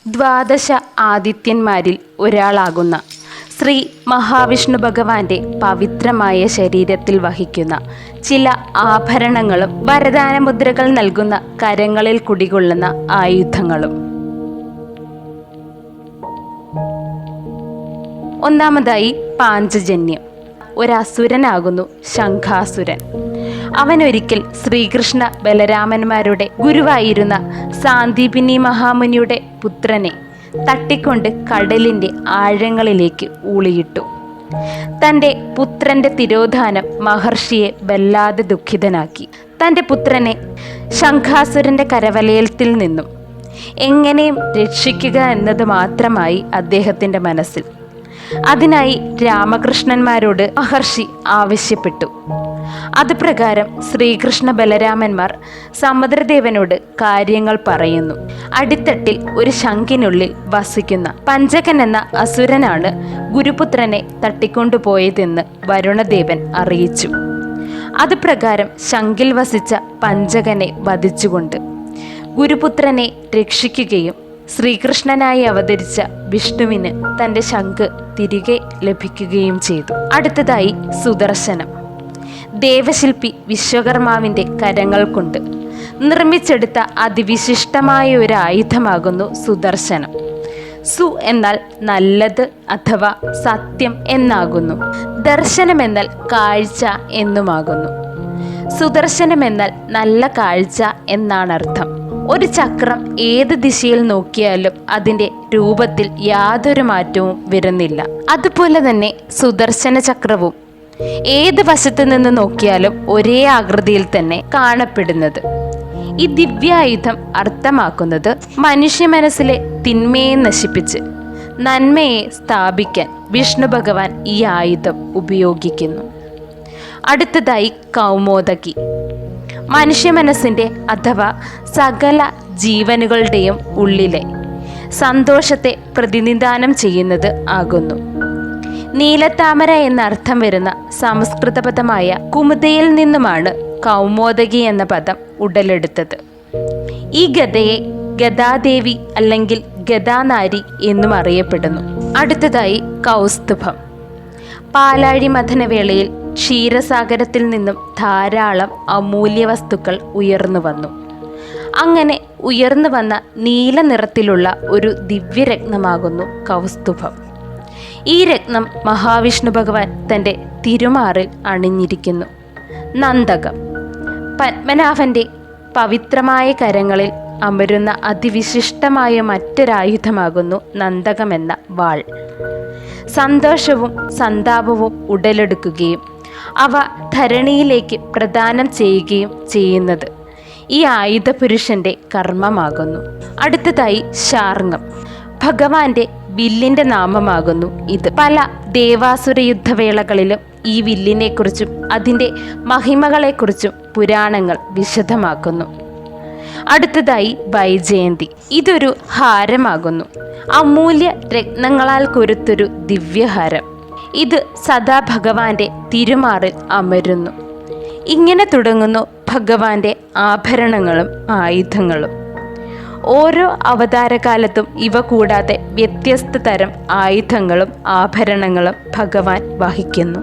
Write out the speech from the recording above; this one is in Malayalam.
ദ്വാദശ ആദിത്യന്മാരിൽ ഒരാളാകുന്ന ശ്രീ മഹാവിഷ്ണു ഭഗവാന്റെ പവിത്രമായ ശരീരത്തിൽ വഹിക്കുന്ന ചില ആഭരണങ്ങളും വരദാനമുദ്രകൾ നൽകുന്ന കരങ്ങളിൽ കുടികൊള്ളുന്ന ആയുധങ്ങളും. ഒന്നാമതായി പാഞ്ചജന്യം. ഒരസുരനാകുന്നു ശംഖാസുരൻ. അവനൊരിക്കൽ ശ്രീകൃഷ്ണ ബലരാമന്മാരുടെ ഗുരുവായിരുന്ന സാന്ദീപിനി മഹാമുനിയുടെ പുത്രനെ തട്ടിക്കൊണ്ട് കടലിൻ്റെ ആഴങ്ങളിലേക്ക് ഊളിയിട്ടു. തൻ്റെ പുത്രൻ്റെ തിരോധാനം മഹർഷിയെ വല്ലാതെ ദുഃഖിതനാക്കി. തൻ്റെ പുത്രനെ ശംഖാസുരൻ്റെ കരവലയത്തിൽ നിന്നും എങ്ങനെയും രക്ഷിക്കുക എന്നത് മാത്രമായി അദ്ദേഹത്തിൻ്റെ മനസ്സിൽ. അതിനായി രാമകൃഷ്ണന്മാരോട് മഹർഷി ആവശ്യപ്പെട്ടു. അതുപ്രകാരം ശ്രീകൃഷ്ണ ബലരാമന്മാർ സമുദ്രദേവനോട് കാര്യങ്ങൾ പറയുന്നു. അടിത്തട്ടിൽ ഒരു ശംഖിനുള്ളിൽ വസിക്കുന്ന പഞ്ചകൻ എന്ന അസുരനാണ് ഗുരുപുത്രനെ തട്ടിക്കൊണ്ടുപോയതെന്ന് വരുണദേവൻ അറിയിച്ചു. അതുപ്രകാരം ശംഖിൽ വസിച്ച പഞ്ചകനെ വധിച്ചുകൊണ്ട് ഗുരുപുത്രനെ രക്ഷിക്കുകയും ശ്രീകൃഷ്ണനായി അവതരിച്ച വിഷ്ണുവിന് തൻ്റെ ശംഖ് തിരികെ ലഭിക്കുകയും ചെയ്തു. അടുത്തതായി സുദർശനം. ദേവശില്പി വിശ്വകർമാവിൻ്റെ കരങ്ങൾ കൊണ്ട് നിർമ്മിച്ചെടുത്ത അതിവിശിഷ്ടമായ ഒരു ആയുധമാകുന്നു സുദർശനം. സു എന്നാൽ നല്ലത് അഥവാ സത്യം എന്നാകുന്നു. ദർശനം എന്നാൽ കാഴ്ച എന്നുമാകുന്നു. സുദർശനം എന്നാൽ നല്ല കാഴ്ച എന്നാണർത്ഥം. ഒരു ചക്രം ഏത് ദിശയിൽ നോക്കിയാലും അതിൻ്റെ രൂപത്തിൽ യാതൊരു മാറ്റവും വരുന്നില്ല. അതുപോലെ തന്നെ സുദർശന ചക്രവും ഏത് വശത്ത് നിന്ന് നോക്കിയാലും ഒരേ ആകൃതിയിൽ തന്നെ കാണപ്പെടുന്നത്. ഈ ദിവ്യായുധം അർത്ഥമാക്കുന്നത് മനുഷ്യ മനസ്സിലെ തിന്മയെ നശിപ്പിച്ച് നന്മയെ സ്ഥാപിക്കാൻ വിഷ്ണു ഭഗവാൻ ഈ ആയുധം ഉപയോഗിക്കുന്നു. അടുത്തതായി കൗമോദകി. മനുഷ്യ മനസ്സിൻ്റെ അഥവാ സകല ജീവനുകളുടെയും ഉള്ളിലെ സന്തോഷത്തെ പ്രതിനിധാനം ചെയ്യുന്നത് ആകുന്നു. നീലത്താമര എന്നർത്ഥം വരുന്ന സംസ്കൃത പദമായ കുമുദയിൽ നിന്നുമാണ് കൗമോദകി എന്ന പദം ഉടലെടുത്തത്. ഈ ഗദയെ ഗദാദേവി അല്ലെങ്കിൽ ഗദാനാരി എന്നും അറിയപ്പെടുന്നു. അടുത്തതായി കൗസ്തുഭം. പാലാഴി മഥനവേളയിൽ ക്ഷീരസാഗരത്തിൽ നിന്നും ധാരാളം അമൂല്യ വസ്തുക്കൾ ഉയർന്നു വന്നു. അങ്ങനെ ഉയർന്നു വന്ന നീല നിറത്തിലുള്ള ഒരു ദിവ്യരത്നമാകുന്നു കൗസ്തുഭം. ഈ രത്നം മഹാവിഷ്ണു ഭഗവാൻ തൻ്റെ തിരുമാറിൽ അണിഞ്ഞിരിക്കുന്നു. നന്ദകം. പത്മനാഭൻ്റെ പവിത്രമായ കരങ്ങളിൽ അമരുന്ന അതിവിശിഷ്ടമായ മറ്റൊരായുധമാകുന്നു നന്ദകമെന്ന വാൾ. സന്തോഷവും സന്താപവും ഉടലെടുക്കുകയും അവ ധരണിയിലേക്ക് പ്രദാനം ചെയ്യുകയും ചെയ്യുന്നത് ഈ ആയുധപുരുഷന്റെ കർമ്മമാകുന്നു. അടുത്തതായി ശാർങ്ങം. ഭഗവാന്റെ വില്ലിൻ്റെ നാമമാകുന്നു ഇത്. പല ദേവാസുര യുദ്ധവേളകളിലും ഈ വില്ലിനെക്കുറിച്ചും അതിൻ്റെ മഹിമകളെക്കുറിച്ചും പുരാണങ്ങൾ വിശദമാക്കുന്നു. അടുത്തതായി വൈജയന്തി. ഇതൊരു ഹാരമാകുന്നു. അമൂല്യ രത്നങ്ങളാൽ കൊരുത്തൊരു ദിവ്യഹാരം. ഇത് സദാ ഭഗവാന്റെ തിരുമാറിൽ അമരുന്നു. ഇങ്ങനെ തുടങ്ങുന്നു ഭഗവാന്റെ ആഭരണങ്ങളും ആയുധങ്ങളും. ഓരോ അവതാരകാലത്തും ഇവ കൂടാതെ വ്യത്യസ്ത തരം ആയുധങ്ങളും ആഭരണങ്ങളും ഭഗവാൻ വഹിക്കുന്നു.